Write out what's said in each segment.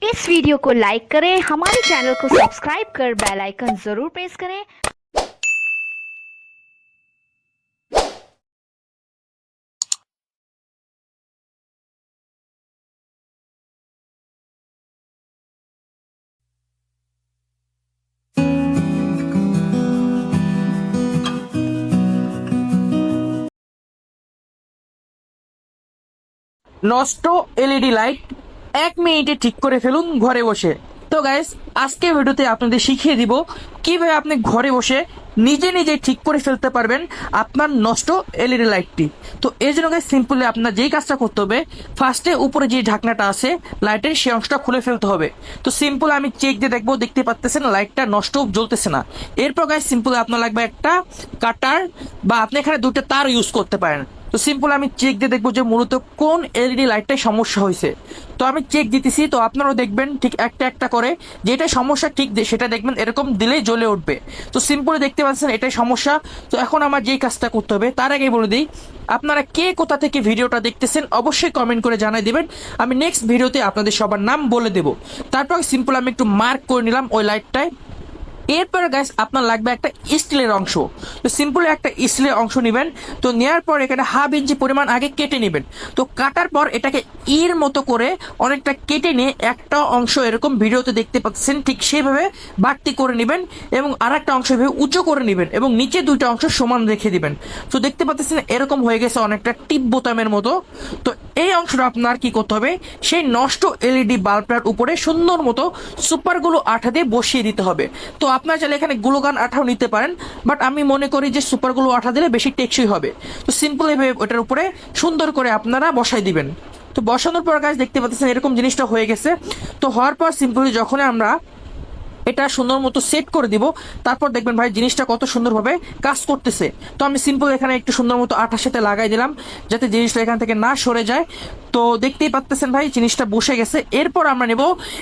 इस वीडियो को लाइक करें, हमारे चैनल को सब्सक्राइब कर बेल आइकन जरूर प्रेस करें। নষ্ট এলইডি লাইট 1 মিনিটে ঠিক করে ফেলুন ঘরে বসে। তো গাইস, আজকে ভিডিওতে আপনাদের শিখিয়ে দিব কিভাবে আপনি ঘরে বসে নিজে নিজে ঠিক করে ফেলতে পারবেন আপনার নষ্ট এলইডি লাইটটি। তো এই জন্য গাইস সিম্পলি আপনার যেই কাজটা করতে হবে, ফার্স্টে উপরে যে ঢাকনাটা আছে লাইটের সেই অংশটা খুলে ফেলতে হবে। তো সিম্পল আমি চেক দিয়ে দেখবো, দেখতে পাচ্ছেন লাইটটা নষ্ট জ্বলতেছে না। এরপর গাইস সিম্পলি আপনার লাগবে একটা কাটার, বা আপনি এখানে দুটো তার ইউজ করতে পারেন। তো সিম্পল আমি চেক দিয়ে দেখবো যে মূলত কোন এলইডি লাইটটাই সমস্যা হয়েছে। তো আমি চেক দিতেছি, তো আপনারাও দেখবেন ঠিক একটা একটা করে যেটা সমস্যা ঠিক সেটা দেখবেন এরকম দিলেই জ্বলে উঠবে। তো সিম্পলি দেখতে পাচ্ছেন এটাই সমস্যা। তো এখন আমার যেই কাজটা করতে হবে তার আগে বলে দিই, আপনারা কে কোথা থেকে ভিডিওটা দেখতেছেন অবশ্যই কমেন্ট করে জানাই দিবেন। আমি নেক্সট ভিডিওতে আপনাদের সবার নাম বলে দেবো। তারপর সিম্পল আমি একটু মার্ক করে নিলাম ওই লাইটটায়। এরপরে গাইস আপনার লাগবে একটা স্টিলের অংশ। তো সিম্পলি একটা স্টিলের অংশ নেবেন। তো নেওয়ার পর এখানে হাফ ইঞ্চি পরিমাণ আগে কেটে নেবেন। তো কাটার পর এটাকে এর মতো করে অনেকটা কেটে নিয়ে একটা অংশ এরকম ভিডিওতে দেখতে পাচ্ছেন ঠিক সেভাবে বাড়তি করে নেবেন, এবং আর একটা অংশ এভাবে উঁচু করে নেবেন এবং নিচে দুইটা অংশ সমান রেখে দিবেন। তো দেখতে পাচ্ছেন এরকম হয়ে গেছে অনেকটা টিপ বোতামের মতো। তো এই অংশটা আপনার কি করতে হবে, সেই নষ্ট এলইডি বাল্বটার উপরে সুন্দর মতো সুপারগুলো আঠা দিয়ে বসিয়ে দিতে হবে। তো আপনারা চাইলে এখানে গ্লুগান আঠাও নিতে পারেন, বাট আমি মনে করি যে সুপারগুলো আঠা দিলে বেশি টেকসই হবে। তো সিম্পল এভাবে ওটার উপরে সুন্দর করে আপনারা বসাই দিবেন। তো বসানোর পর গাছ দেখতে পাচ্ছেন এরকম জিনিসটা হয়ে গেছে। তো হওয়ার পর সিম্পলি যখন আমরা এটা সুন্দর মতো সেট করে দিব, তারপর দেখবেন ভাই জিনিসটা কত সুন্দরভাবে কাজ করতেছে। তো আমি সিম্পল এখানে একটু সুন্দর মতো আঠার সাথে লাগাই দিলাম যাতে জিনিসটা এখান থেকে না সরে যায়। তো দেখতেই পাচ্ছেন ভাই জিনিসটা বসে গেছে। এরপর আমরা নেব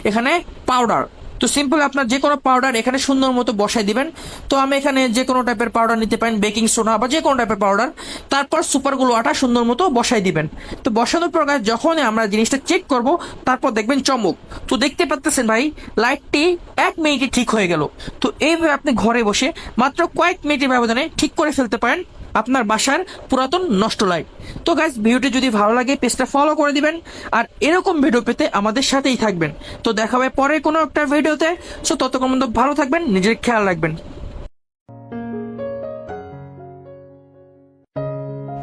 এখানে পাউডার। তো সিম্পল আপনার যে কোনো পাউডার এখানে সুন্দর মতো বসাই দিবেন। তো আমি এখানে যে কোনো টাইপের পাউডার নিতে পারেন, বেকিং সোডা বা যে কোনো টাইপের পাউডার। তারপর সুপারগুলো আটা সুন্দর মতো বসাই দিবেন। তো বসানোর পর যখনই আমরা জিনিসটা চেক করব, তারপর দেখবেন চমক। তো দেখতে পাচ্ছেন ভাই লাইটটি 1 মিনিটে ঠিক হয়ে গেল। তো এইভাবে আপনি ঘরে বসে মাত্র কয়েক মিনিটের ব্যবধানে ঠিক করে ফেলতে পারেন আপনার বাসার পুরাতন নষ্ট লাইট। তো গাইস, ভিডিওটি যদি ভালো লাগে পেজটা ফলো করে দিবেন, আর এরকম ভিডিও পেতে আমাদের সাথেই থাকবেন। তো দেখা হবে পরে কোনো একটা ভিডিওতে। সো ততক্ষণ পর্যন্ত ভালো থাকবেন, নিজের খেয়াল রাখবেন।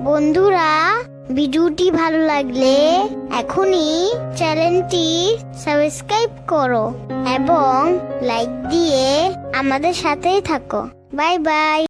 বন্ধুরা, ভিডিওটি ভালো লাগলে এখনই চ্যানেলটি সাবস্ক্রাইব করো এবং লাইক দিয়ে আমাদের সাথেই থাকো। Bye bye.